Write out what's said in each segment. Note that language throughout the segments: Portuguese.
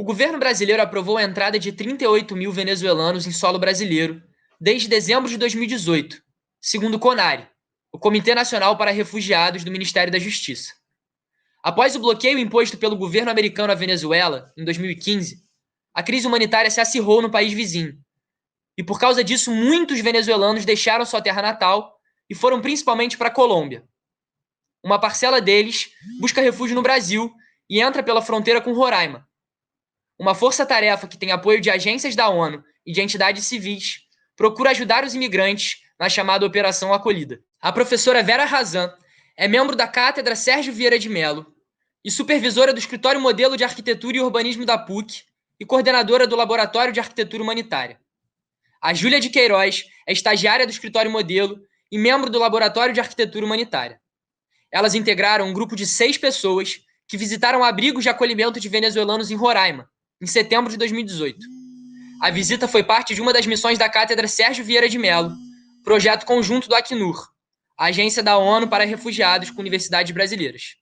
O governo brasileiro aprovou a entrada de 38 mil venezuelanos em solo brasileiro desde dezembro de 2018, segundo o CONARE, o Comitê Nacional para Refugiados do Ministério da Justiça. Após o bloqueio imposto pelo governo americano à Venezuela, em 2015, a crise humanitária se acirrou no país vizinho. E por causa disso, muitos venezuelanos deixaram sua terra natal e foram principalmente para a Colômbia. Uma parcela deles busca refúgio no Brasil e entra pela fronteira com Roraima. Uma força-tarefa que tem apoio de agências da ONU e de entidades civis procura ajudar os imigrantes na chamada Operação Acolhida. A professora Vera Razan é membro da Cátedra Sérgio Vieira de Mello e supervisora do Escritório Modelo de Arquitetura e Urbanismo da PUC e coordenadora do Laboratório de Arquitetura Humanitária. A Júlia de Queiroz é estagiária do Escritório Modelo e membro do Laboratório de Arquitetura Humanitária. Elas integraram um grupo de 6 pessoas que visitaram abrigos de acolhimento de venezuelanos em Roraima, em setembro de 2018. A visita foi parte de uma das missões da Cátedra Sérgio Vieira de Mello, projeto conjunto do Acnur, a agência da ONU para refugiados com universidades brasileiras.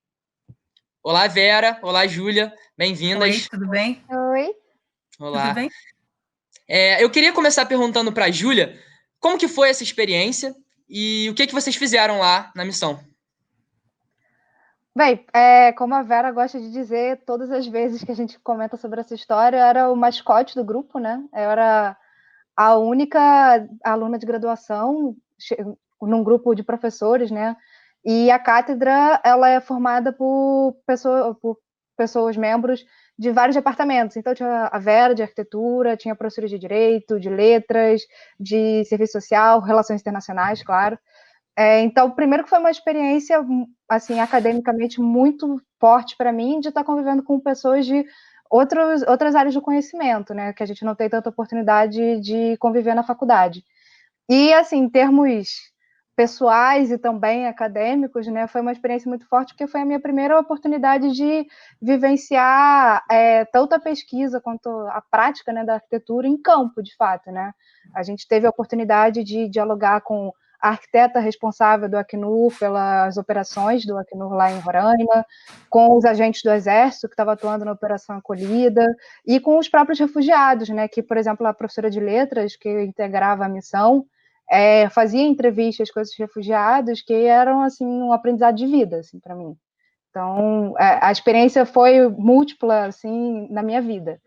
Olá, Vera. Olá, Júlia. Bem-vindas. Oi, tudo bem? Oi. Olá. Tudo bem? Eu queria começar perguntando para a Júlia como que foi essa experiência e o que vocês fizeram lá na missão. Bem, como a Vera gosta de dizer, todas as vezes que a gente comenta sobre essa história, eu era o mascote do grupo, né? Eu era a única aluna de graduação num grupo de professores, né? E a cátedra, ela é formada por pessoas membros de vários departamentos. Então, tinha a Vera, de arquitetura, tinha professores de direito, de letras, de serviço social, relações internacionais, claro. Então, primeiro que foi uma experiência, assim, academicamente muito forte para mim, de estar convivendo com pessoas de outras áreas do conhecimento, né, que a gente não tem tanta oportunidade de conviver na faculdade. E, assim, em termos pessoais e também acadêmicos, né, foi uma experiência muito forte, porque foi a minha primeira oportunidade de vivenciar tanto a pesquisa quanto a prática, né, da arquitetura em campo, de fato, né. A gente teve a oportunidade de dialogar com a arquiteta responsável do Acnur pelas operações do Acnur lá em Roraima, com os agentes do Exército que estavam atuando na Operação Acolhida, e com os próprios refugiados, né, que, por exemplo, a professora de letras, que integrava a missão, fazia entrevistas com esses refugiados que eram, assim, um aprendizado de vida, assim, para mim. Então, a experiência foi múltipla, assim, na minha vida.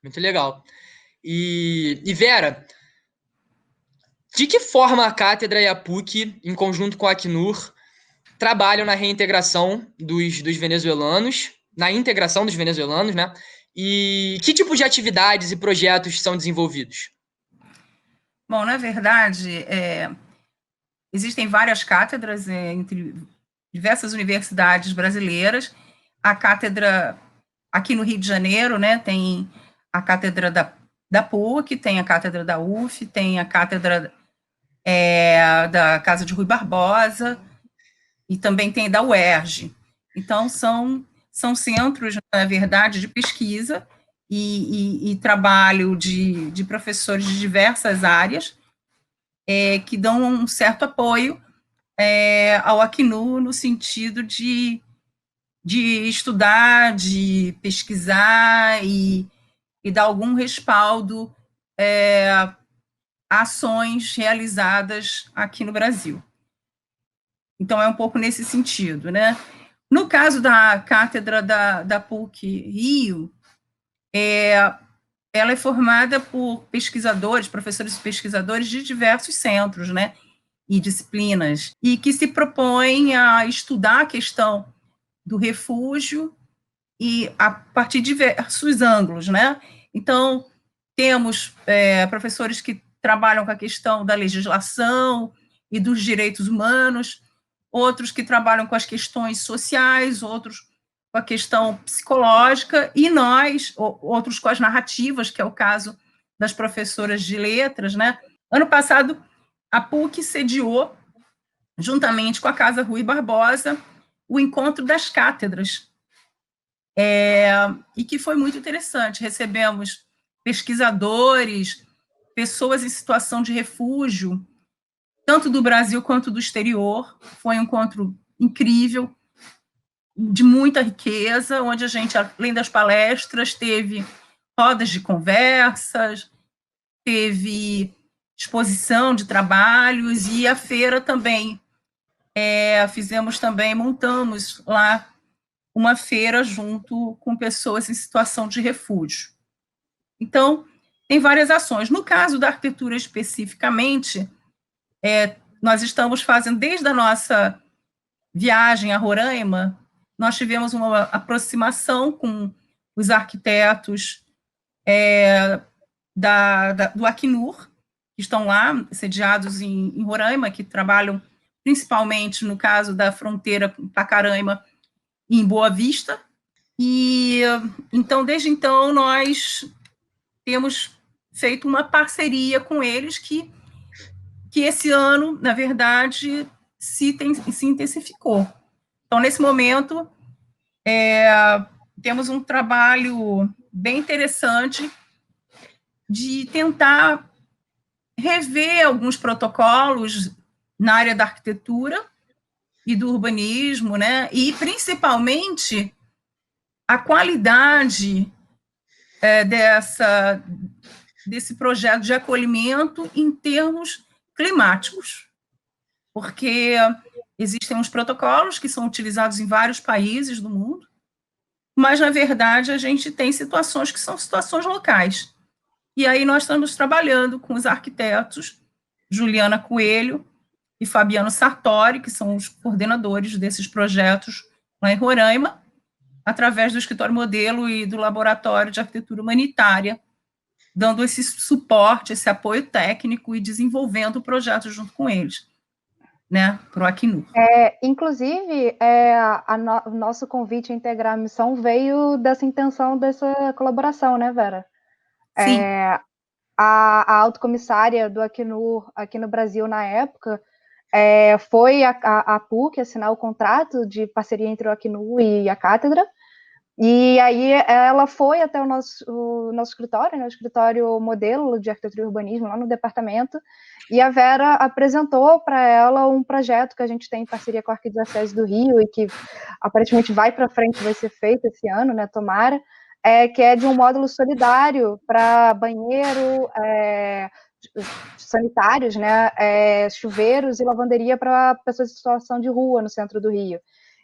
Muito legal. E Vera, de que forma a Cátedra e a PUC, em conjunto com a Acnur, trabalham na reintegração dos venezuelanos, na integração dos venezuelanos, né? E que tipo de atividades e projetos são desenvolvidos? Bom, na verdade, existem várias cátedras entre diversas universidades brasileiras. A cátedra aqui no Rio de Janeiro, né, tem a cátedra da PUC, tem a cátedra da UF, tem a cátedra da Casa de Rui Barbosa e também tem da UERJ. Então, são centros, na verdade, de pesquisa e trabalho de professores de diversas áreas que dão um certo apoio ao Acnur no sentido de estudar, de pesquisar e dar algum respaldo a ações realizadas aqui no Brasil. Então, é um pouco nesse sentido, né? No caso da cátedra da PUC Rio, ela é formada por pesquisadores, professores e pesquisadores de diversos centros, né, e disciplinas, e que se propõem a estudar a questão do refúgio e a partir de diversos ângulos, né? Então, temos professores que trabalham com a questão da legislação e dos direitos humanos, outros que trabalham com as questões sociais, outros com a questão psicológica, e nós, outros com as narrativas, que é o caso das professoras de letras, né? Ano passado, a PUC sediou, juntamente com a Casa Rui Barbosa, o encontro das cátedras, e que foi muito interessante. Recebemos pesquisadores, pessoas em situação de refúgio, tanto do Brasil quanto do exterior. Foi um encontro incrível. de muita riqueza, onde a gente, além das palestras, teve rodas de conversas, teve exposição de trabalhos, e a feira também. Montamos lá uma feira junto com pessoas em situação de refúgio. Então, tem várias ações. No caso da arquitetura especificamente, nós estamos fazendo, desde a nossa viagem a Roraima, nós tivemos uma aproximação com os arquitetos do Acnur, que estão lá, sediados em Roraima, que trabalham principalmente, no caso da fronteira com Pacaraima, em Boa Vista. E, então, desde então, nós temos feito uma parceria com eles que esse ano, na verdade, se intensificou. Então, nesse momento, temos um trabalho bem interessante de tentar rever alguns protocolos na área da arquitetura e do urbanismo, né? E, principalmente, a qualidade desse projeto de acolhimento em termos climáticos, porque existem uns protocolos que são utilizados em vários países do mundo, mas, na verdade, a gente tem situações que são situações locais. E aí nós estamos trabalhando com os arquitetos Juliana Coelho e Fabiano Sartori, que são os coordenadores desses projetos lá em Roraima, através do Escritório Modelo e do Laboratório de Arquitetura Humanitária, dando esse suporte, esse apoio técnico e desenvolvendo o projeto junto com eles, né, para o Acnur. Inclusive, o nosso convite a integrar a missão veio dessa intenção, dessa colaboração, né, Vera? Sim. A autocomissária do Acnur aqui no Brasil, na época, foi a PUC assinar o contrato de parceria entre o Acnur e a cátedra, e aí ela foi até o nosso escritório, né, o escritório modelo de arquitetura e urbanismo, lá no departamento, e a Vera apresentou para ela um projeto que a gente tem em parceria com a Arquidiocese do Rio, e que aparentemente vai para frente, vai ser feito esse ano, né, tomara, que é de um módulo solidário para banheiro, sanitários, né, chuveiros e lavanderia para pessoas em situação de rua no centro do Rio.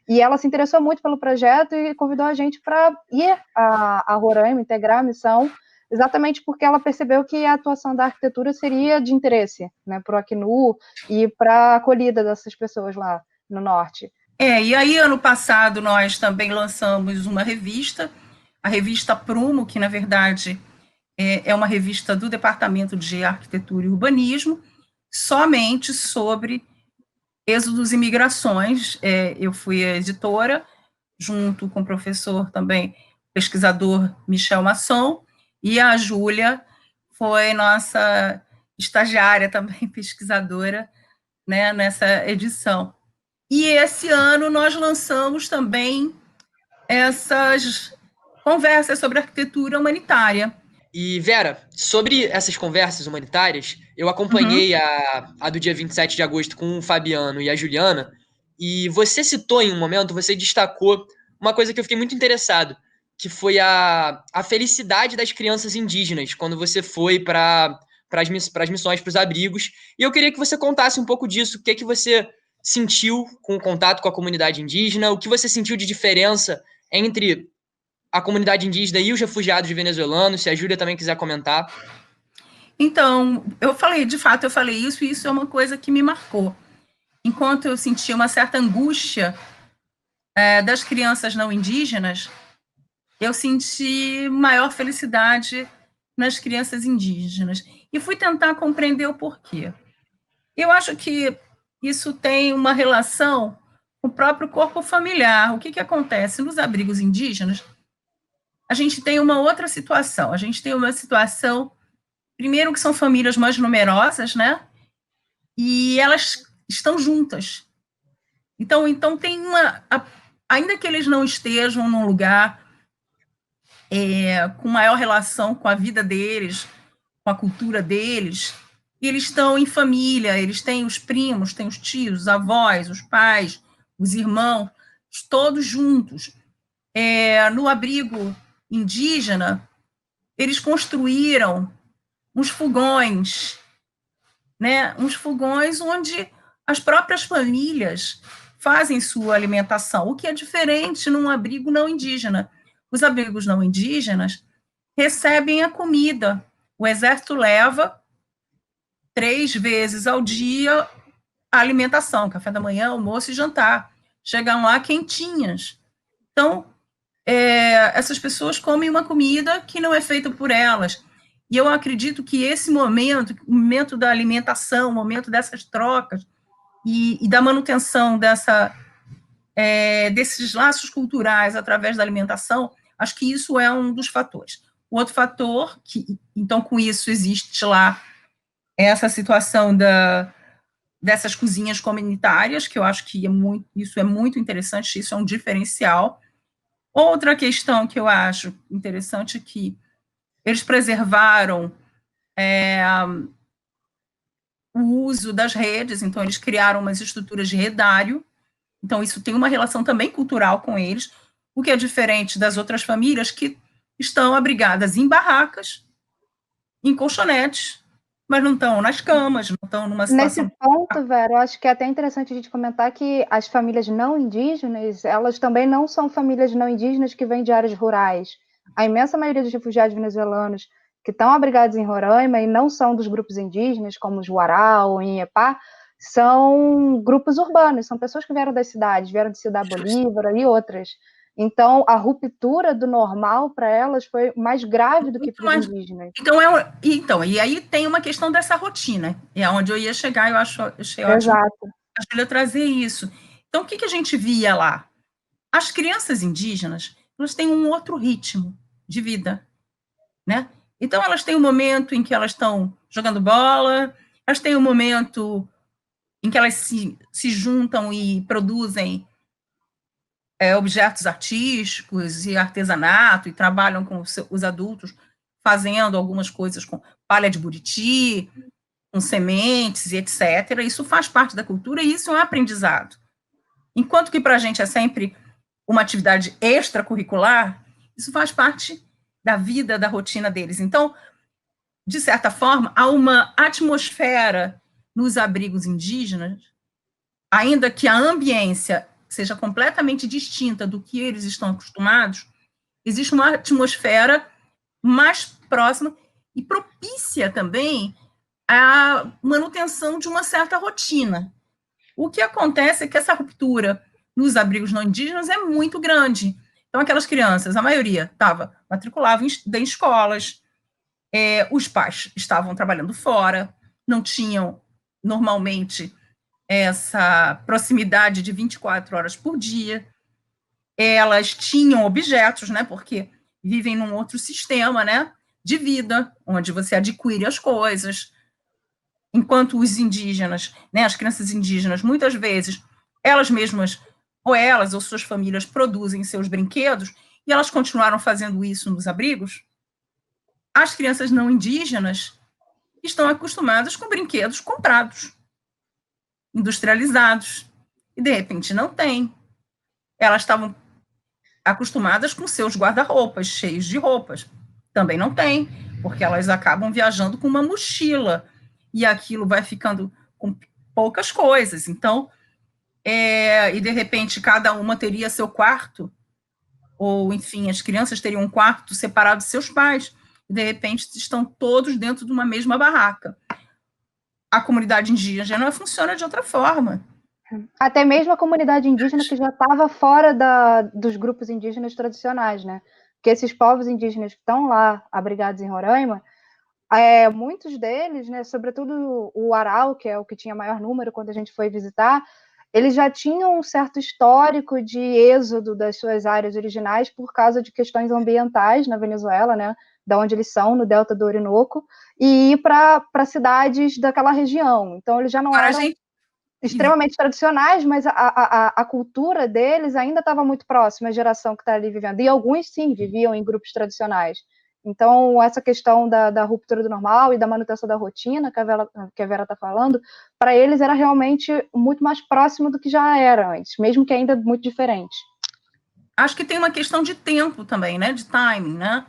E ela se interessou muito pelo projeto e convidou a gente para ir a Roraima, integrar a missão, exatamente porque ela percebeu que a atuação da arquitetura seria de interesse, né, para o Acnur e para a acolhida dessas pessoas lá no norte. E aí, ano passado, nós também lançamos uma revista, a revista Prumo, que, na verdade, é uma revista do Departamento de Arquitetura e Urbanismo, somente sobre êxodos e migrações. Eu fui a editora, junto com o professor também, pesquisador Michel Masson, e a Júlia foi nossa estagiária também, pesquisadora, né, nessa edição. E esse ano nós lançamos também essas conversas sobre arquitetura humanitária. E, Vera, sobre essas conversas humanitárias, eu acompanhei a do dia 27 de agosto com o Fabiano e a Juliana, e você citou em um momento, você destacou uma coisa que eu fiquei muito interessado, que foi a felicidade das crianças indígenas, quando você foi para as missões, para os abrigos. E eu queria que você contasse um pouco disso, o que você sentiu com o contato com a comunidade indígena, o que você sentiu de diferença entre a comunidade indígena e os refugiados venezuelanos, se a Júlia também quiser comentar. Então, eu falei isso, e isso é uma coisa que me marcou. Enquanto eu sentia uma certa angústia das crianças não indígenas, eu senti maior felicidade nas crianças indígenas. E fui tentar compreender o porquê. Eu acho que isso tem uma relação com o próprio corpo familiar. O que acontece? Nos abrigos indígenas, a gente tem uma outra situação. A gente tem uma situação, primeiro, que são famílias mais numerosas, né? E elas estão juntas. Então tem ainda que eles não estejam num lugar com maior relação com a vida deles, com a cultura deles, eles estão em família, eles têm os primos, têm os tios, os avós, os pais, os irmãos, todos juntos. No abrigo indígena, eles construíram uns fogões, né? Uns fogões onde as próprias famílias fazem sua alimentação, o que é diferente num abrigo não indígena. Os abrigos não indígenas recebem a comida. O exército leva 3 vezes ao dia a alimentação, café da manhã, almoço e jantar. Chegam lá quentinhas. Então, essas pessoas comem uma comida que não é feita por elas. E eu acredito que esse momento, o momento da alimentação, o momento dessas trocas e da manutenção desses laços culturais através da alimentação, acho que isso é um dos fatores. O outro fator, então, com isso existe lá essa situação dessas cozinhas comunitárias, que eu acho que isso é muito interessante, isso é um diferencial. Outra questão que eu acho interessante é que eles preservaram o uso das redes, então eles criaram umas estruturas de redário, então isso tem uma relação também cultural com eles, o que é diferente das outras famílias que estão abrigadas em barracas, em colchonetes, mas não estão nas camas, não estão numa situação... Nesse ponto, Vera, eu acho que é até interessante a gente comentar que as famílias não indígenas, elas também não são famílias não indígenas que vêm de áreas rurais. A imensa maioria dos refugiados venezuelanos que estão abrigados em Roraima e não são dos grupos indígenas, como os Uará ou Inhepá, são grupos urbanos, são pessoas que vieram das cidades, vieram de Ciudad Bolívar e outras. Então, a ruptura do normal para elas foi mais grave do que para os indígenas. Então, e aí tem uma questão dessa rotina, é onde eu ia chegar, eu achei ótimo a Júlia trazer isso. Então, o que a gente via lá? As crianças indígenas, elas têm um outro ritmo de vida, né? Então, elas têm um momento em que elas estão jogando bola, elas têm um momento em que elas se juntam e produzem objetos artísticos e artesanato, e trabalham com os adultos, fazendo algumas coisas com palha de buriti, com sementes e etc. Isso faz parte da cultura e isso é um aprendizado. Enquanto que para a gente é sempre uma atividade extracurricular, isso faz parte da vida, da rotina deles. Então, de certa forma, há uma atmosfera nos abrigos indígenas, ainda que a ambiência seja completamente distinta do que eles estão acostumados, existe uma atmosfera mais próxima e propícia também à manutenção de uma certa rotina. O que acontece é que essa ruptura nos abrigos não indígenas é muito grande. Então, aquelas crianças, a maioria matriculava em escolas, os pais estavam trabalhando fora, não tinham, normalmente, essa proximidade de 24 horas por dia, elas tinham objetos, né, porque vivem num outro sistema, né, de vida, onde você adquire as coisas, enquanto os indígenas, né, as crianças indígenas, muitas vezes, elas mesmas, ou suas famílias, produzem seus brinquedos, e elas continuaram fazendo isso nos abrigos. As crianças não indígenas estão acostumadas com brinquedos comprados, industrializados, e de repente não tem. Elas estavam acostumadas com seus guarda-roupas cheios de roupas, também não tem, porque elas acabam viajando com uma mochila, e aquilo vai ficando com poucas coisas. Então, e de repente cada uma teria seu quarto, ou enfim, as crianças teriam um quarto separado de seus pais, e de repente estão todos dentro de uma mesma barraca. A comunidade indígena funciona de outra forma. Até mesmo a comunidade indígena que já estava fora dos grupos indígenas tradicionais, né? Porque esses povos indígenas que estão lá abrigados em Roraima, muitos deles, né, sobretudo o Uarau, que é o que tinha maior número quando a gente foi visitar, eles já tinham um certo histórico de êxodo das suas áreas originais por causa de questões ambientais na Venezuela, né, da onde eles são, no Delta do Orinoco, e ir para cidades daquela região. Então, eles já não eram extremamente tradicionais, mas a cultura deles ainda estava muito próxima à geração que está ali vivendo. E alguns, sim, viviam em grupos tradicionais. Então, essa questão da ruptura do normal e da manutenção da rotina, que a Vera está falando, para eles era realmente muito mais próximo do que já era antes, mesmo que ainda muito diferente. Acho que tem uma questão de tempo também, né? De timing, né?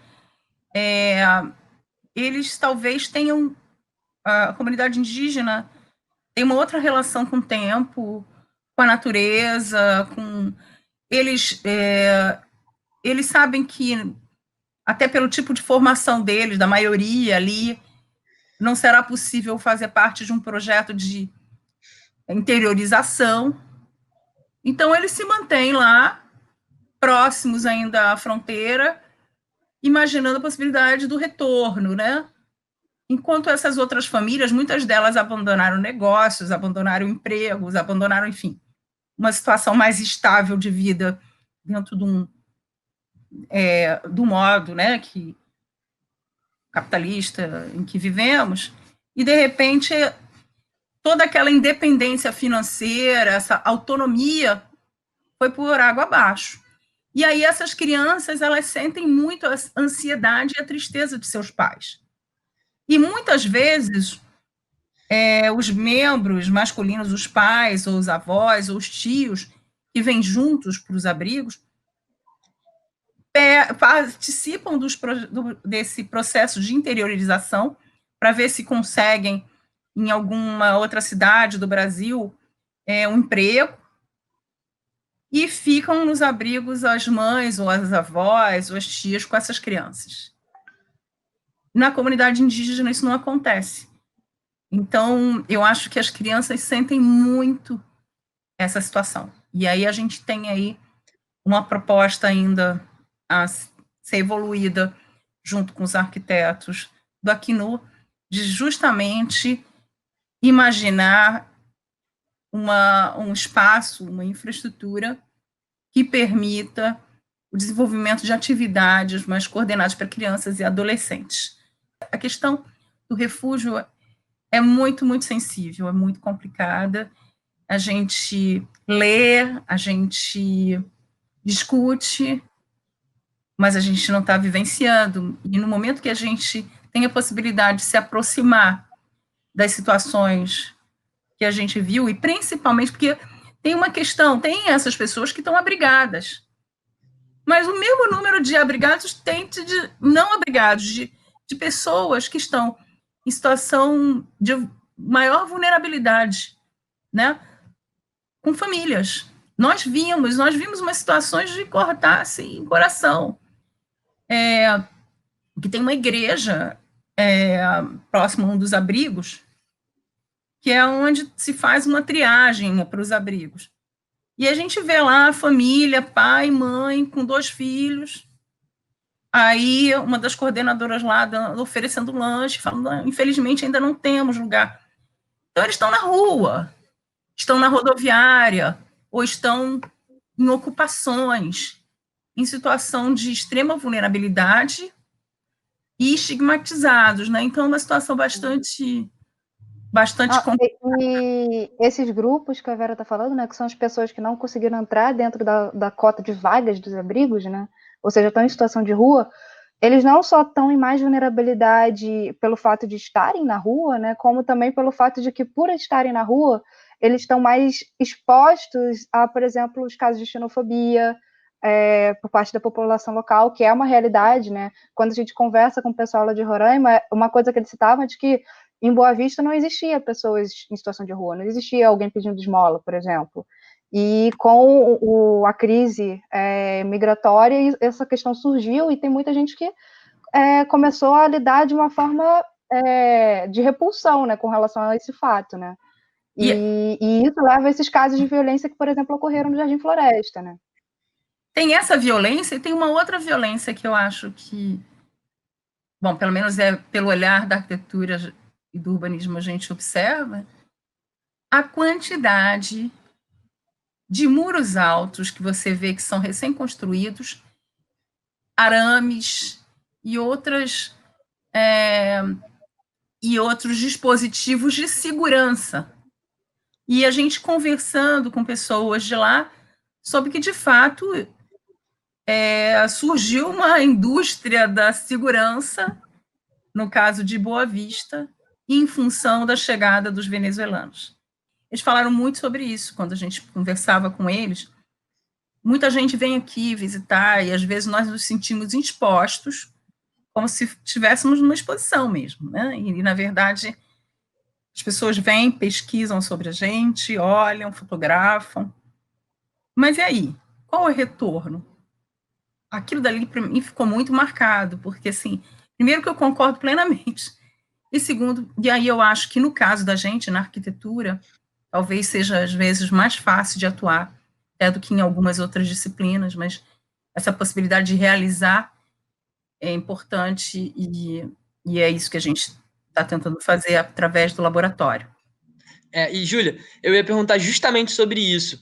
Eles talvez tenham, a comunidade indígena tem uma outra relação com o tempo, com a natureza, com eles sabem que, até pelo tipo de formação deles, da maioria ali, não será possível fazer parte de um projeto de interiorização. Então, eles se mantêm lá, próximos ainda à fronteira, imaginando a possibilidade do retorno, né? Enquanto essas outras famílias, muitas delas abandonaram negócios, abandonaram empregos, abandonaram, enfim, uma situação mais estável de vida dentro do modo, né, que capitalista em que vivemos, e de repente toda aquela independência financeira, essa autonomia foi por água abaixo. E aí essas crianças, elas sentem muito a ansiedade e a tristeza de seus pais. E muitas vezes os membros masculinos, os pais, ou os avós, ou os tios, que vêm juntos para os abrigos, participam desse processo de interiorização para ver se conseguem, em alguma outra cidade do Brasil, um emprego, e ficam nos abrigos as mães, ou as avós, ou as tias com essas crianças. Na comunidade indígena isso não acontece. Então, eu acho que as crianças sentem muito essa situação. E aí a gente tem aí uma proposta ainda a ser evoluída junto com os arquitetos do Acnur, de justamente imaginar um espaço, uma infraestrutura que permita o desenvolvimento de atividades mais coordenadas para crianças e adolescentes. A questão do refúgio é muito, muito sensível, é muito complicada. A gente lê, a gente discute, mas a gente não está vivenciando. E no momento que a gente tem a possibilidade de se aproximar das situações que a gente viu, e principalmente porque tem uma questão, tem essas pessoas que estão abrigadas, mas o mesmo número de abrigados tem de não abrigados, de pessoas que estão em situação de maior vulnerabilidade, né? Com famílias. Nós vimos umas situações de cortar assim, coração. Que tem uma igreja próximo a um dos abrigos, que é onde se faz uma triagem para os abrigos. E a gente vê lá a família, pai, mãe, com 2 filhos. Aí uma das coordenadoras lá oferecendo lanche, falando, infelizmente ainda não temos lugar. Então eles estão na rua, estão na rodoviária, ou estão em ocupações, em situação de extrema vulnerabilidade e estigmatizados, né? Então é uma situação bastante complicada. E esses grupos que a Vera está falando, né, que são as pessoas que não conseguiram entrar dentro da cota de vagas dos abrigos, né, ou seja, estão em situação de rua, eles não só estão em mais vulnerabilidade pelo fato de estarem na rua, né, como também pelo fato de que, por estarem na rua, eles estão mais expostos a, por exemplo, os casos de xenofobia por parte da população local, que é uma realidade, né? Quando a gente conversa com o pessoal lá de Roraima, uma coisa que eles citavam é de que em Boa Vista não existia pessoas em situação de rua, não existia alguém pedindo esmola, por exemplo. E com a crise migratória, essa questão surgiu e tem muita gente que começou a lidar de uma forma de repulsão, né, com relação a esse fato, né? E isso leva a esses casos de violência que, por exemplo, ocorreram no Jardim Floresta, né? Tem essa violência e tem uma outra violência que eu acho que, bom, pelo menos pelo olhar da arquitetura e do urbanismo a gente observa, a quantidade de muros altos que você vê que são recém-construídos, arames e outros dispositivos de segurança. E a gente conversando com pessoas de lá sobre que, de fato, surgiu uma indústria da segurança, no caso de Boa Vista, em função da chegada dos venezuelanos. Eles falaram muito sobre isso quando a gente conversava com eles. Muita gente vem aqui visitar e, às vezes, nós nos sentimos expostos, como se estivéssemos numa exposição mesmo, né? E, na verdade, as pessoas vêm, pesquisam sobre a gente, olham, fotografam. Mas e aí? Qual é o retorno? Aquilo dali, para mim, ficou muito marcado, porque, assim, primeiro que eu concordo plenamente, e segundo, e aí eu acho que no caso da gente, na arquitetura, talvez seja, às vezes, mais fácil de atuar até do que em algumas outras disciplinas, mas essa possibilidade de realizar é importante e é isso que a gente está tentando fazer através do laboratório. E, Júlia, eu ia perguntar justamente sobre isso.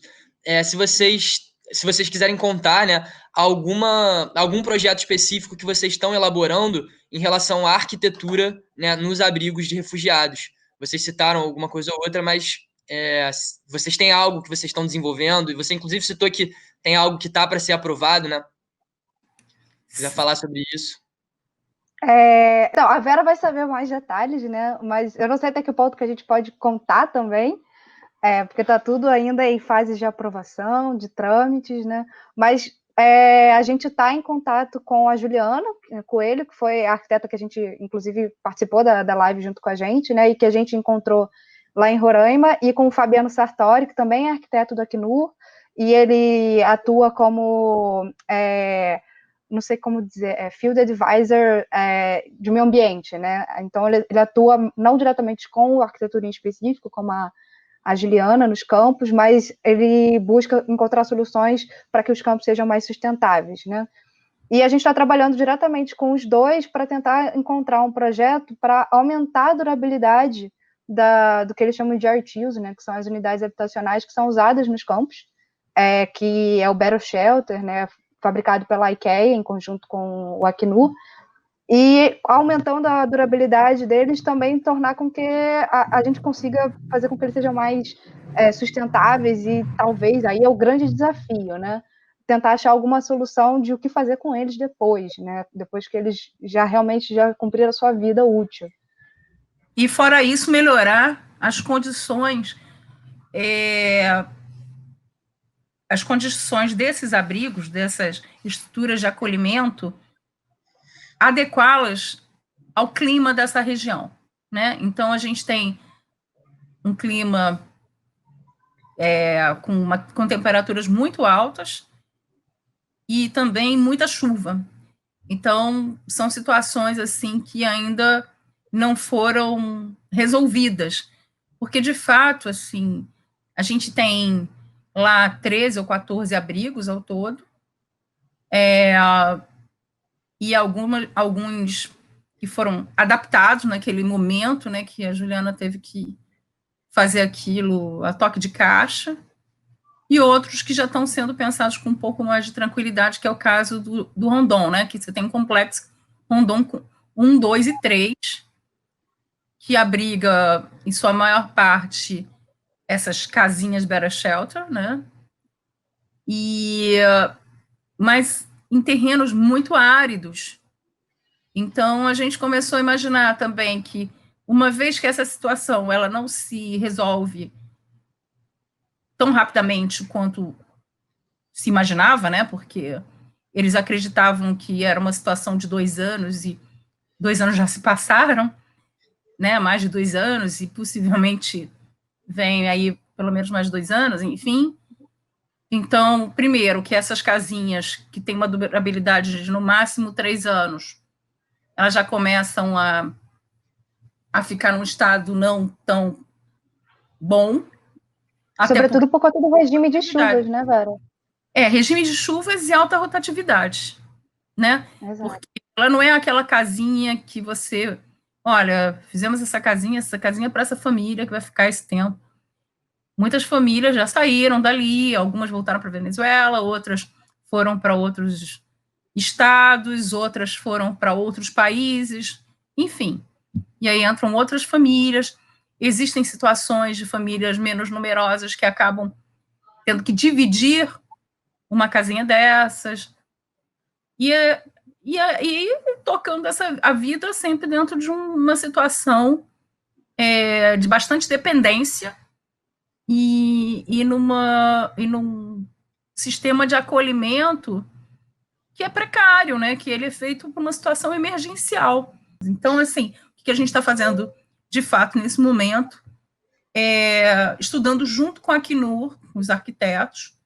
Se vocês quiserem contar, né, algum projeto específico que vocês estão elaborando em relação à arquitetura, né, nos abrigos de refugiados. Vocês citaram alguma coisa ou outra, mas vocês têm algo que vocês estão desenvolvendo, e você, inclusive, citou que tem algo que está para ser aprovado, né? Quiser falar sobre isso. Então, a Vera vai saber mais detalhes, né? Mas eu não sei até que ponto que a gente pode contar também, porque está tudo ainda em fases de aprovação, de trâmites, né? Mas a gente está em contato com a Juliana Coelho, que foi a arquiteta que a gente, inclusive, participou da live junto com a gente, né? E que a gente encontrou lá em Roraima, e com o Fabiano Sartori, que também é arquiteto do Acnur, e ele atua como... não sei como dizer, Field Advisor de meio ambiente, né? Então, ele atua não diretamente com arquitetura em específico, como a Juliana nos campos, mas ele busca encontrar soluções para que os campos sejam mais sustentáveis, né? E a gente está trabalhando diretamente com os dois para tentar encontrar um projeto para aumentar a durabilidade do que eles chamam de RTUs, né? Que são as unidades habitacionais que são usadas nos campos, que é o Battle Shelter, né? Fabricado pela IKEA, em conjunto com o Acnur, e aumentando a durabilidade deles, também tornar com que a gente consiga fazer com que eles sejam mais sustentáveis, e talvez, aí é o grande desafio, né? Tentar achar alguma solução de o que fazer com eles depois, né? Depois que eles realmente cumpriram a sua vida útil. E, fora isso, melhorar as condições desses abrigos, dessas estruturas de acolhimento, adequá-las ao clima dessa região, né? Então, a gente tem um clima com temperaturas muito altas e também muita chuva. Então, são situações assim que ainda não foram resolvidas, porque, de fato, assim, a gente tem lá 13 ou 14 abrigos ao todo, e alguns que foram adaptados naquele momento, né, que a Juliana teve que fazer aquilo a toque de caixa, e outros que já estão sendo pensados com um pouco mais de tranquilidade, que é o caso do Rondon, né, que você tem um complexo Rondon 1, 2 e 3, que abriga, em sua maior parte, essas casinhas Better Shelter, né, mas em terrenos muito áridos. Então, a gente começou a imaginar também que, uma vez que essa situação ela não se resolve tão rapidamente quanto se imaginava, né, porque eles acreditavam que era uma situação de 2 anos, e 2 anos já se passaram, né, mais de 2 anos, e possivelmente vem aí pelo menos mais 2 anos, enfim. Então, primeiro, que essas casinhas que têm uma durabilidade de no máximo 3 anos, elas já começam a ficar num estado não tão bom. Sobretudo por conta do regime de chuvas, né, Vera? Regime de chuvas e alta rotatividade, né? Exato. Porque ela não é aquela casinha que você, olha, fizemos essa casinha para essa família que vai ficar esse tempo. Muitas famílias já saíram dali, algumas voltaram para a Venezuela, outras foram para outros estados, outras foram para outros países, enfim. E aí entram outras famílias. Existem situações de famílias menos numerosas que acabam tendo que dividir uma casinha dessas. E tocando a vida sempre dentro de uma situação de bastante dependência e num sistema de acolhimento que é precário, né? Que ele é feito por uma situação emergencial. Então, assim, o que a gente está fazendo, de fato, nesse momento, estudando junto com a Acnur, os arquitetos,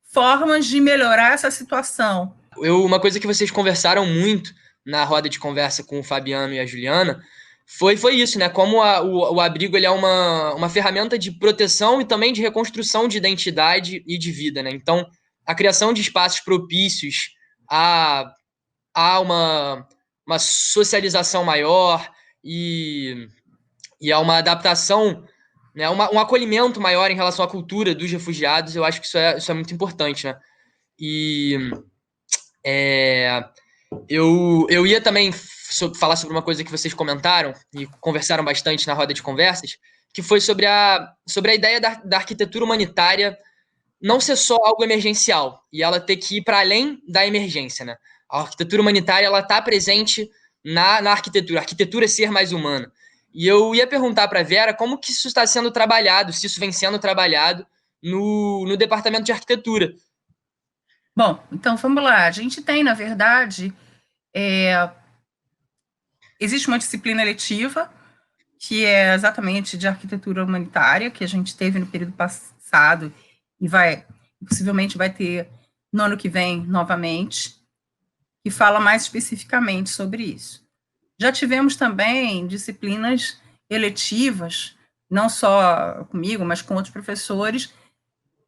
formas de melhorar essa situação. Uma coisa que vocês conversaram muito na roda de conversa com o Fabiano e a Juliana foi isso, né? Como o abrigo ele é uma ferramenta de proteção e também de reconstrução de identidade e de vida, né? Então, a criação de espaços propícios a uma socialização maior e a uma adaptação, né? Um acolhimento maior em relação à cultura dos refugiados, eu acho que isso é muito importante, né? E eu ia também falar sobre uma coisa que vocês comentaram e conversaram bastante na roda de conversas, que foi sobre a ideia da arquitetura humanitária não ser só algo emergencial e ela ter que ir para além da emergência, né? A arquitetura humanitária ela está presente na arquitetura, a arquitetura é ser mais humana. E eu ia perguntar para a Vera como que isso está sendo trabalhado, se isso vem sendo trabalhado no departamento de arquitetura. Bom, então vamos lá. A gente tem, na verdade, existe uma disciplina eletiva que é exatamente de arquitetura humanitária, que a gente teve no período passado e possivelmente vai ter no ano que vem novamente, que fala mais especificamente sobre isso. Já tivemos também disciplinas eletivas, não só comigo, mas com outros professores,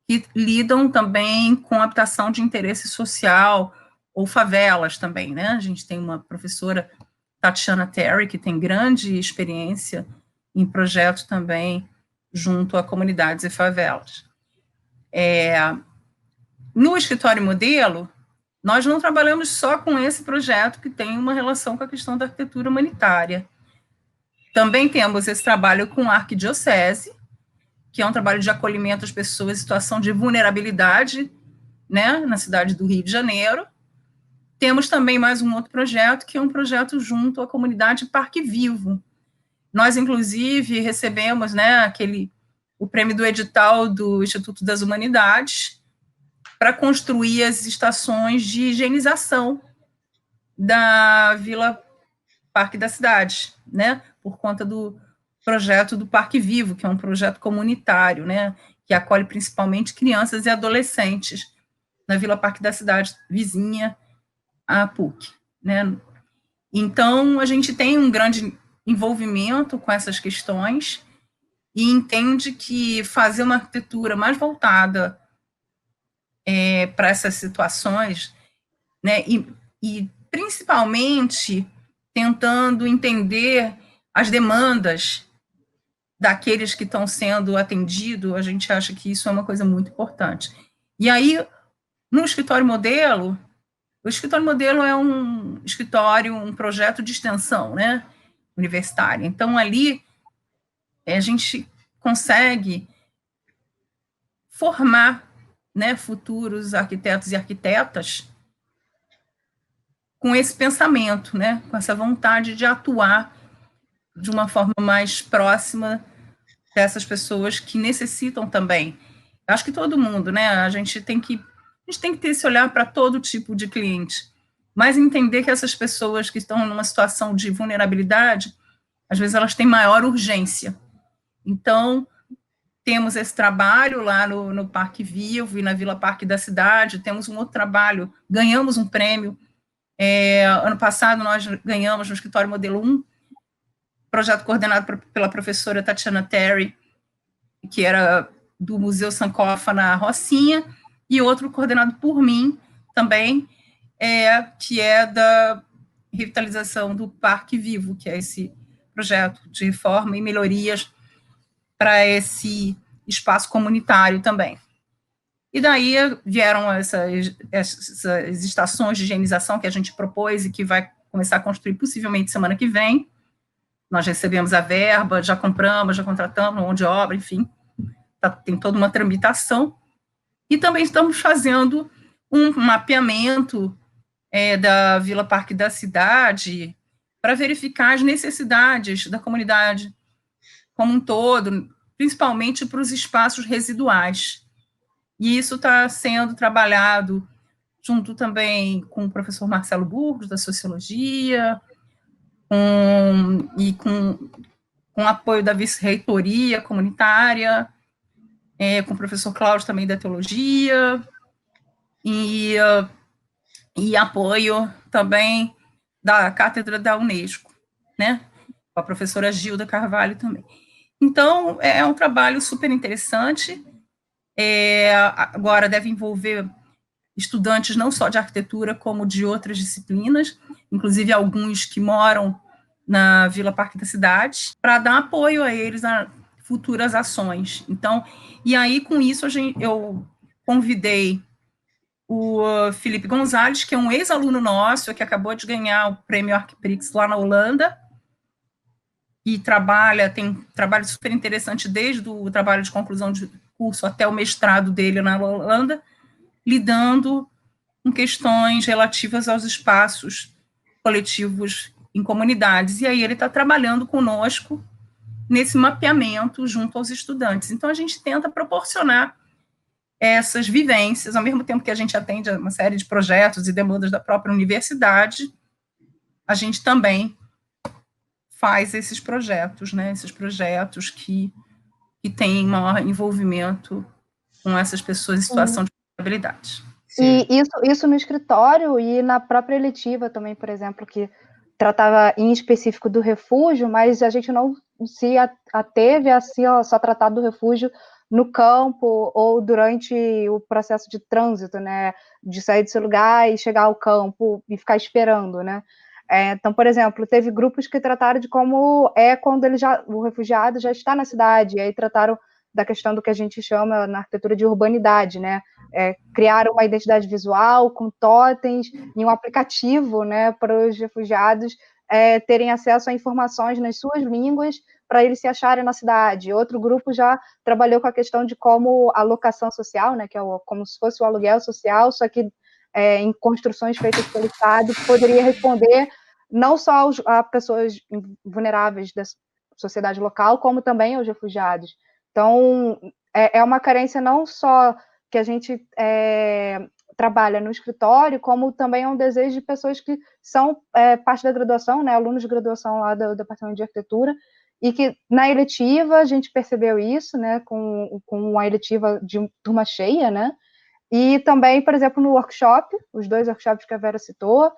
que lidam também com habitação de interesse social ou favelas também, né? A gente tem uma professora, Tatiana Terry, que tem grande experiência em projetos também junto a comunidades e favelas. No escritório modelo, nós não trabalhamos só com esse projeto que tem uma relação com a questão da arquitetura humanitária. Também temos esse trabalho com a arquidiocese, que é um trabalho de acolhimento às pessoas em situação de vulnerabilidade, né, na cidade do Rio de Janeiro. Temos também mais um outro projeto, que é um projeto junto à comunidade Parque Vivo. Nós, inclusive, recebemos, né, o prêmio do edital do Instituto das Humanidades para construir as estações de higienização da Vila Parque da Cidade, né, por conta do projeto do Parque Vivo, que é um projeto comunitário, né, que acolhe principalmente crianças e adolescentes na Vila Parque da Cidade, vizinha à PUC, né. Então, a gente tem um grande envolvimento com essas questões e entende que fazer uma arquitetura mais voltada para essas situações, né, e principalmente tentando entender as demandas daqueles que estão sendo atendidos, a gente acha que isso é uma coisa muito importante. E aí, no escritório modelo, o escritório modelo é um escritório, um projeto de extensão, né, universitária. Então, ali, a gente consegue formar, né, futuros arquitetos e arquitetas com esse pensamento, né, com essa vontade de atuar de uma forma mais próxima dessas pessoas que necessitam também. Acho que todo mundo, né, a gente tem que ter esse olhar para todo tipo de cliente, mas entender que essas pessoas que estão numa situação de vulnerabilidade, às vezes elas têm maior urgência. Então, temos esse trabalho lá no Parque Vivo e na Vila Parque da Cidade, temos um outro trabalho, ganhamos um prêmio, ano passado nós ganhamos no Escritório Modelo 1, projeto coordenado pela professora Tatiana Terry, que era do Museu Sankofa na Rocinha, e outro coordenado por mim também, que é da revitalização do Parque Vivo, que é esse projeto de reforma e melhorias para esse espaço comunitário também. E daí vieram essas estações de higienização que a gente propôs e que vai começar a construir possivelmente semana que vem. Nós recebemos a verba, já compramos, já contratamos mão de obra, enfim, tem toda uma tramitação. E também estamos fazendo um mapeamento da Vila Parque da Cidade, para verificar as necessidades da comunidade como um todo, principalmente para os espaços residuais. E isso está sendo trabalhado junto também com o professor Marcelo Burgos, da Sociologia, com apoio da vice-reitoria comunitária, com o professor Cláudio também da Teologia, e apoio também da Cátedra da Unesco, né? Com a professora Gilda Carvalho também. Então, é um trabalho super interessante. Agora deve envolver estudantes não só de arquitetura, como de outras disciplinas, inclusive alguns que moram na Vila Parque da Cidade, para dar apoio a eles a futuras ações. Então, e aí, com isso, eu convidei o Felipe Gonzalez, que é um ex-aluno nosso, que acabou de ganhar o prêmio Arquiprix lá na Holanda, e tem um trabalho super interessante desde o trabalho de conclusão de curso até o mestrado dele na Holanda, lidando com questões relativas aos espaços coletivos em comunidades. E aí ele está trabalhando conosco nesse mapeamento junto aos estudantes. Então, a gente tenta proporcionar essas vivências, ao mesmo tempo que a gente atende a uma série de projetos e demandas da própria universidade, a gente também faz esses projetos, né? Esses projetos que têm maior envolvimento com essas pessoas em situação de vulnerabilidade. E isso no escritório e na própria eletiva também, por exemplo, que tratava em específico do refúgio, mas a gente não se ateve a só tratar do refúgio no campo ou durante o processo de trânsito, né, de sair do seu lugar e chegar ao campo e ficar esperando, né. Então, por exemplo, teve grupos que trataram de como quando o refugiado já está na cidade, e aí trataram da questão do que a gente chama na arquitetura de urbanidade, né, criaram uma identidade visual com totens e um aplicativo, né, para os refugiados terem acesso a informações nas suas línguas para eles se acharem na cidade. Outro grupo já trabalhou com a questão de como a locação social, né, que é como se fosse o aluguel social, só que em construções feitas pelo Estado, poderia responder não só a pessoas vulneráveis da sociedade local, como também aos refugiados. Então, é uma carência não só que a gente trabalha no escritório, como também é um desejo de pessoas que são parte da graduação, né, alunos de graduação lá do Departamento de Arquitetura, e que na eletiva a gente percebeu isso, né, com a eletiva de turma cheia, né, e também, por exemplo, no workshop, os 2 workshops que a Vera citou,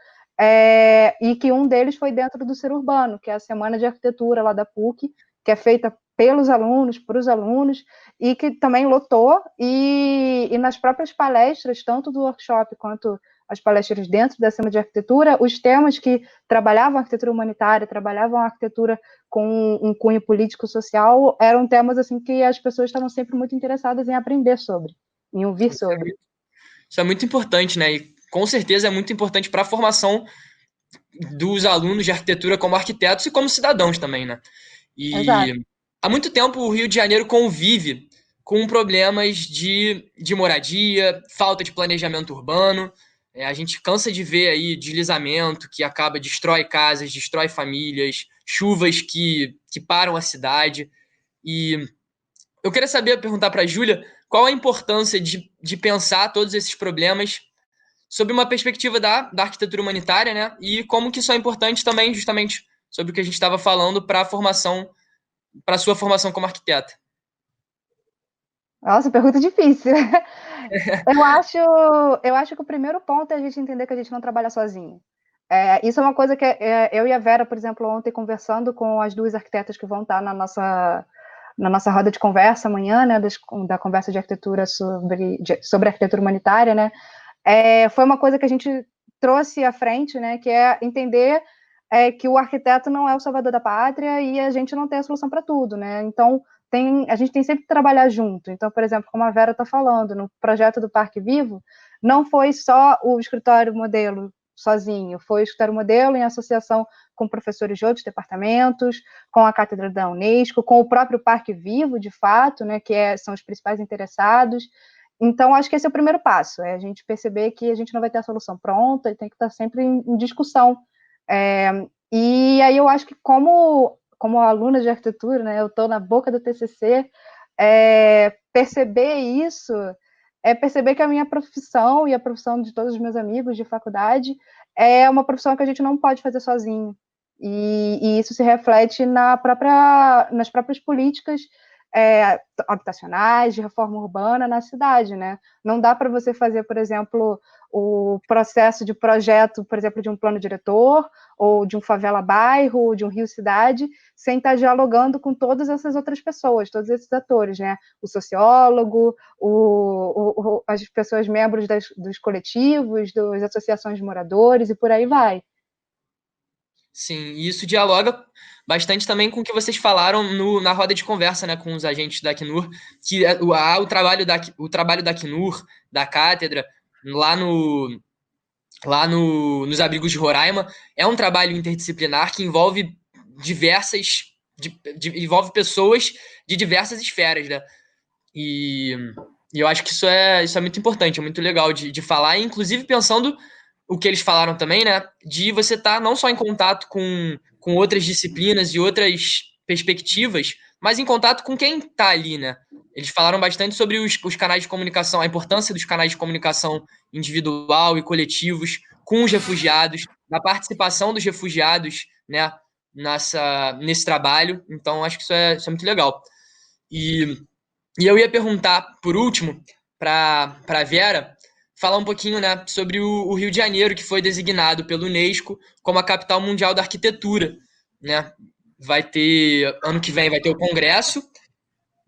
e que um deles foi dentro do Ser Urbano, que é a Semana de Arquitetura lá da PUC, que é feita pelos alunos, para os alunos, e que também lotou, e nas próprias palestras, tanto do workshop quanto as palestras dentro da Semana de Arquitetura, os temas que trabalhavam a arquitetura humanitária, trabalhavam a arquitetura com um cunho político-social, eram temas assim que as pessoas estavam sempre muito interessadas em aprender sobre, em ouvir sobre. Isso é muito importante, né? E com certeza é muito importante para a formação dos alunos de arquitetura como arquitetos e como cidadãos também, né? E Exato. há muito tempo o Rio de Janeiro convive com problemas de moradia, falta de planejamento urbano. A gente cansa de ver aí deslizamento que destrói casas, destrói famílias, chuvas que param a cidade. E eu queria perguntar para a Júlia, qual a importância de pensar todos esses problemas sob uma perspectiva da arquitetura humanitária, né? E como que isso é importante também, justamente, sobre o que a gente estava falando para a sua formação como arquiteta. Nossa, pergunta difícil. Eu acho que o primeiro ponto é a gente entender que a gente não trabalha sozinho. Isso é uma coisa que eu e a Vera, por exemplo, ontem conversando com as 2 arquitetas que vão estar na nossa roda de conversa amanhã, né, da conversa de arquitetura sobre arquitetura humanitária, né, foi uma coisa que a gente trouxe à frente, né, que é entender que o arquiteto não é o salvador da pátria e a gente não tem a solução para tudo, né, então a gente tem sempre que trabalhar junto. Então, por exemplo, como a Vera está falando, no projeto do Parque Vivo, não foi só o escritório modelo sozinho, foi o escritório modelo em associação com professores de outros departamentos, com a Cátedra da Unesco, com o próprio Parque Vivo, de fato, né, que são os principais interessados, Então, acho que esse é o primeiro passo, é a gente perceber que a gente não vai ter a solução pronta, e tem que estar sempre em discussão. E aí eu acho que como aluna de arquitetura, né, eu estou na boca do TCC, perceber isso é perceber que a minha profissão e a profissão de todos os meus amigos de faculdade é uma profissão que a gente não pode fazer sozinho. E isso se reflete nas próprias políticas habitacionais, de reforma urbana na cidade, né? Não dá para você fazer, por exemplo, o processo de projeto, por exemplo, de um plano diretor, ou de um favela-bairro, ou de um rio-cidade, sem estar dialogando com todas essas outras pessoas, todos esses atores, né? O sociólogo, as pessoas membros dos coletivos, das associações de moradores, e por aí vai. Sim, e isso dialoga bastante também com o que vocês falaram na roda de conversa, né, com os agentes da Acnur, que o trabalho da Acnur, da cátedra, nos abrigos de Roraima, é um trabalho interdisciplinar que envolve envolve pessoas de diversas esferas, né? E eu acho que isso é muito importante, é muito legal de falar, inclusive pensando o que eles falaram também, né? De você estar não só em contato com outras disciplinas e outras perspectivas, mas em contato com quem está ali, né? Eles falaram bastante sobre os canais de comunicação, a importância dos canais de comunicação individual e coletivos com os refugiados, da participação dos refugiados, né? Nesse trabalho. Então, acho que isso é muito legal. E eu ia perguntar, por último, para a Vera, falar um pouquinho, né, sobre o Rio de Janeiro, que foi designado pelo Unesco como a capital mundial da arquitetura, né? Ano que vem vai ter o Congresso,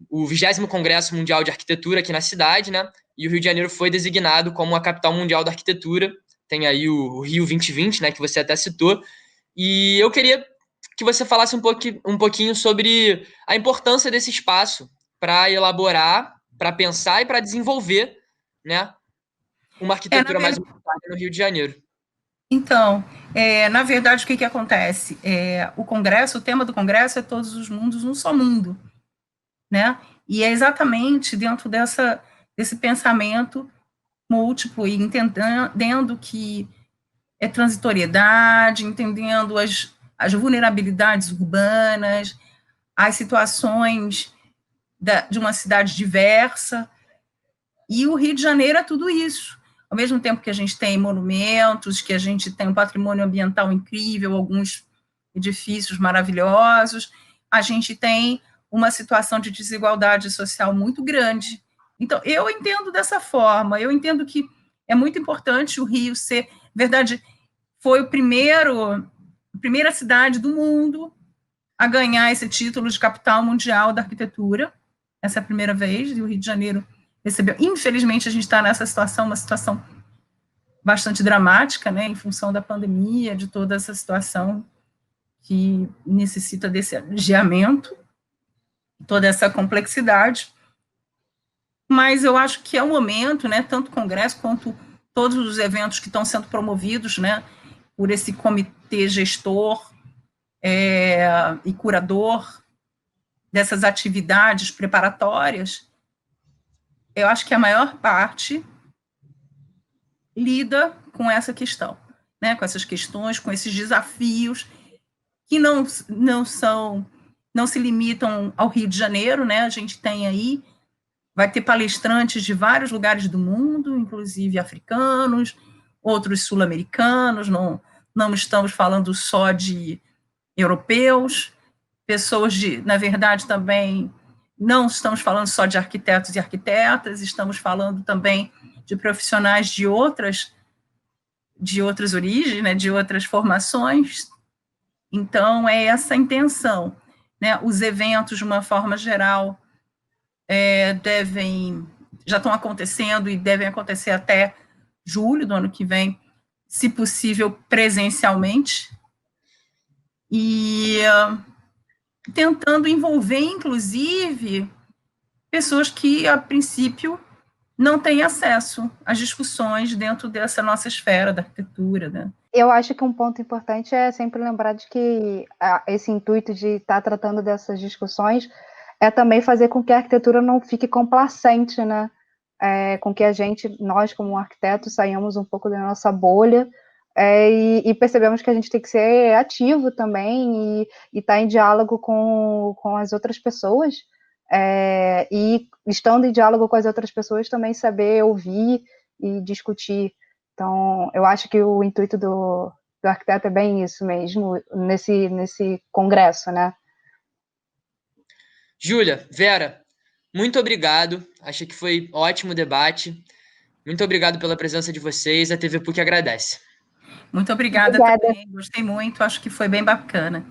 o 20º Congresso Mundial de Arquitetura aqui na cidade, né? E o Rio de Janeiro foi designado como a capital mundial da arquitetura. Tem aí o Rio 2020, né, que você até citou. E eu queria que você falasse um pouquinho sobre a importância desse espaço para elaborar, para pensar e para desenvolver, né, uma arquitetura mais humanizada no Rio de Janeiro. Então, na verdade, o que acontece? O tema do Congresso é Todos os Mundos, um só mundo, né? E é exatamente dentro desse pensamento múltiplo e entendendo que é transitoriedade, entendendo as vulnerabilidades urbanas, as situações de uma cidade diversa, e o Rio de Janeiro é tudo isso. Ao mesmo tempo que a gente tem monumentos, que a gente tem um patrimônio ambiental incrível, alguns edifícios maravilhosos, a gente tem uma situação de desigualdade social muito grande. Então, eu entendo dessa forma, eu entendo que é muito importante o Rio ser, verdade, foi a primeira cidade do mundo a ganhar esse título de capital mundial da arquitetura. Essa é a primeira vez, e o Rio de Janeiro recebeu. Infelizmente, a gente está nessa situação, uma situação bastante dramática, né, em função da pandemia, de toda essa situação que necessita desse adiamento, toda essa complexidade. Mas eu acho que é o momento, né, tanto o Congresso quanto todos os eventos que estão sendo promovidos, né, por esse comitê gestor e curador dessas atividades preparatórias, eu acho que a maior parte lida com essa questão, né, com essas questões, com esses desafios que não se limitam ao Rio de Janeiro, né? A gente tem aí, vai ter palestrantes de vários lugares do mundo, inclusive africanos, outros sul-americanos, não estamos falando só de europeus, pessoas na verdade, também não estamos falando só de arquitetos e arquitetas, estamos falando também de profissionais de outras origens, né, de outras formações. Então, é essa a intenção, né? Os eventos, de uma forma geral, já estão acontecendo e devem acontecer até julho do ano que vem, se possível, presencialmente, e tentando envolver, inclusive, pessoas que, a princípio, não têm acesso às discussões dentro dessa nossa esfera da arquitetura, né? Eu acho que um ponto importante é sempre lembrar de que esse intuito de estar tratando dessas discussões é também fazer com que a arquitetura não fique complacente, né? com que nós como arquitetos, saímos um pouco da nossa bolha, e percebemos que a gente tem que ser ativo também e estar em diálogo com as outras pessoas, e estando em diálogo com as outras pessoas também saber ouvir e discutir. Então, eu acho que o intuito do arquiteto é bem isso mesmo, nesse congresso, né? Júlia, Vera, muito obrigado. Acho que foi ótimo debate. Muito obrigado pela presença de vocês. A TV PUC agradece. Muito obrigada também. Gostei muito. Acho que foi bem bacana.